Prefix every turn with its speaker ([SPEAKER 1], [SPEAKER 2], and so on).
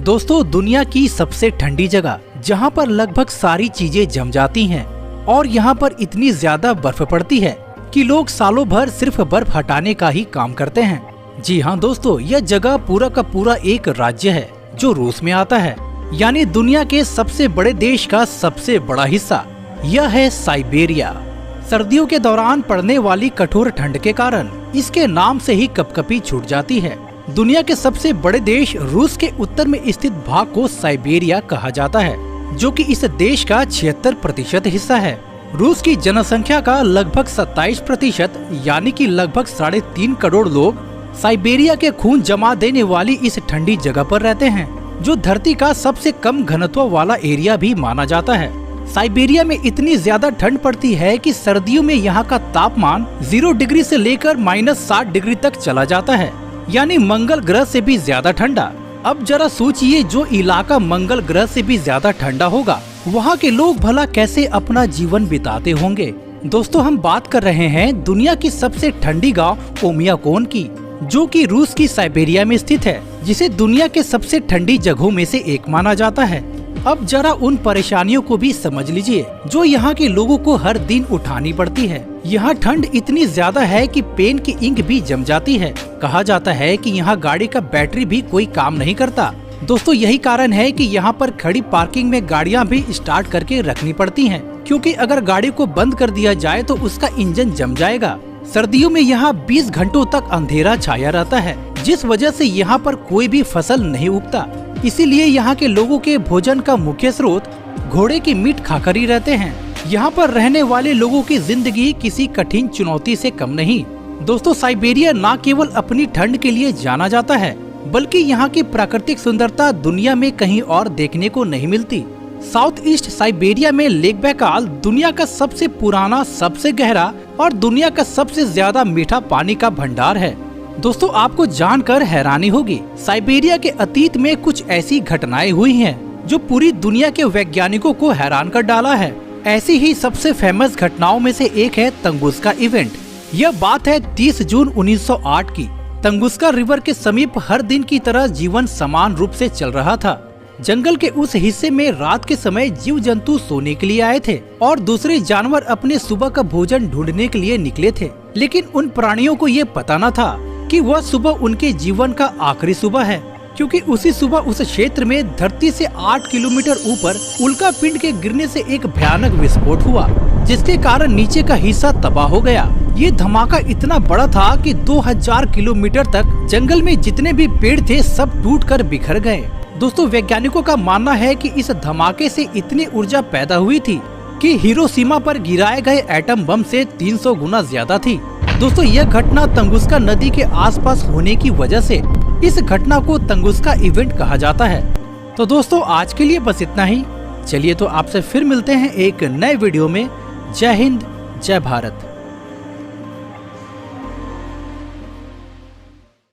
[SPEAKER 1] दोस्तों, दुनिया की सबसे ठंडी जगह जहाँ पर लगभग सारी चीजें जम जाती हैं और यहाँ पर इतनी ज्यादा बर्फ पड़ती है कि लोग सालों भर सिर्फ बर्फ हटाने का ही काम करते हैं। जी हाँ दोस्तों, यह जगह पूरा का पूरा एक राज्य है जो रूस में आता है, यानी दुनिया के सबसे बड़े देश का सबसे बड़ा हिस्सा। यह है साइबेरिया। सर्दियों के दौरान पड़ने वाली कठोर ठंड के कारण इसके नाम से ही कपकपी छूट जाती है। दुनिया के सबसे बड़े देश रूस के उत्तर में स्थित भाग को साइबेरिया कहा जाता है, जो कि इस देश का 76% हिस्सा है। रूस की जनसंख्या का लगभग 27% यानी कि लगभग 3.5 करोड़ लोग साइबेरिया के खून जमा देने वाली इस ठंडी जगह पर रहते हैं, जो धरती का सबसे कम घनत्व वाला एरिया भी माना जाता है। साइबेरिया में इतनी ज्यादा ठंड पड़ती है कि सर्दियों में यहाँ का तापमान 0 डिग्री से लेकर -60 डिग्री तक चला जाता है, यानी मंगल ग्रह से भी ज्यादा ठंडा। अब जरा सोचिए, जो इलाका मंगल ग्रह से भी ज्यादा ठंडा होगा, वहाँ के लोग भला कैसे अपना जीवन बिताते होंगे। दोस्तों, हम बात कर रहे हैं दुनिया की सबसे ठंडी गांव ओमियाकोन की, जो कि रूस की साइबेरिया में स्थित है, जिसे दुनिया के सबसे ठंडी जगहों में से एक माना जाता है। अब जरा उन परेशानियों को भी समझ लीजिए जो यहाँ के लोगों को हर दिन उठानी पड़ती है। यहाँ ठंड इतनी ज्यादा है कि पेन की इंक भी जम जाती है। कहा जाता है कि यहाँ गाड़ी का बैटरी भी कोई काम नहीं करता। दोस्तों, यही कारण है कि यहाँ पर खड़ी पार्किंग में गाड़ियाँ भी स्टार्ट करके रखनी पड़ती हैं, क्योंकि अगर गाड़ी को बंद कर दिया जाए तो उसका इंजन जम जाएगा। सर्दियों में यहाँ 20 घंटों तक अंधेरा छाया रहता है, जिस वजह से यहाँ पर कोई भी फसल नहीं उगता। इसीलिए यहाँ के लोगों के भोजन का मुख्य स्रोत घोड़े की मीट खाकर ही रहते हैं। यहाँ पर रहने वाले लोगों की जिंदगी किसी कठिन चुनौती से कम नहीं। दोस्तों, साइबेरिया न केवल अपनी ठंड के लिए जाना जाता है, बल्कि यहाँ की प्राकृतिक सुंदरता दुनिया में कहीं और देखने को नहीं मिलती। साउथ ईस्ट साइबेरिया में लेक बैकाल दुनिया का सबसे पुराना, सबसे गहरा और दुनिया का सबसे ज्यादा मीठा पानी का भंडार है। दोस्तों, आपको जानकर हैरानी होगी, साइबेरिया के अतीत में कुछ ऐसी घटनाएं हुई हैं जो पूरी दुनिया के वैज्ञानिकों को हैरान कर डाला है। ऐसी ही सबसे फेमस घटनाओं में से एक है तंगुस्का इवेंट। यह बात है 30 जून 1908 की। तंगुस्का रिवर के समीप हर दिन की तरह जीवन समान रूप से चल रहा था। जंगल के उस हिस्से में रात के समय जीव जंतु सोने के लिए आए थे और दूसरे जानवर अपने सुबह का भोजन ढूंढने के लिए निकले थे। लेकिन उन प्राणियों को ये पता न था कि वह सुबह उनके जीवन का आखिरी सुबह है, क्योंकि उसी सुबह उस क्षेत्र में धरती से 8 किलोमीटर ऊपर उल्का पिंड के गिरने से एक भयानक विस्फोट हुआ, जिसके कारण नीचे का हिस्सा तबाह हो गया। ये धमाका इतना बड़ा था कि 2000 किलोमीटर तक जंगल में जितने भी पेड़ थे सब टूटकर बिखर गए। दोस्तों, वैज्ञानिकों का मानना है कि इस धमाके से इतनी ऊर्जा पैदा हुई थी कि हिरोशिमा पर गिराए गए एटम बम से 300 गुना ज्यादा थी। दोस्तों, यह घटना तंगुस्का नदी के आसपास होने की वजह से इस घटना को तंगुस्का इवेंट कहा जाता है। तो दोस्तों, आज के लिए बस इतना ही। चलिए तो आपसे फिर मिलते हैं एक नए वीडियो में। जय हिंद, जय भारत।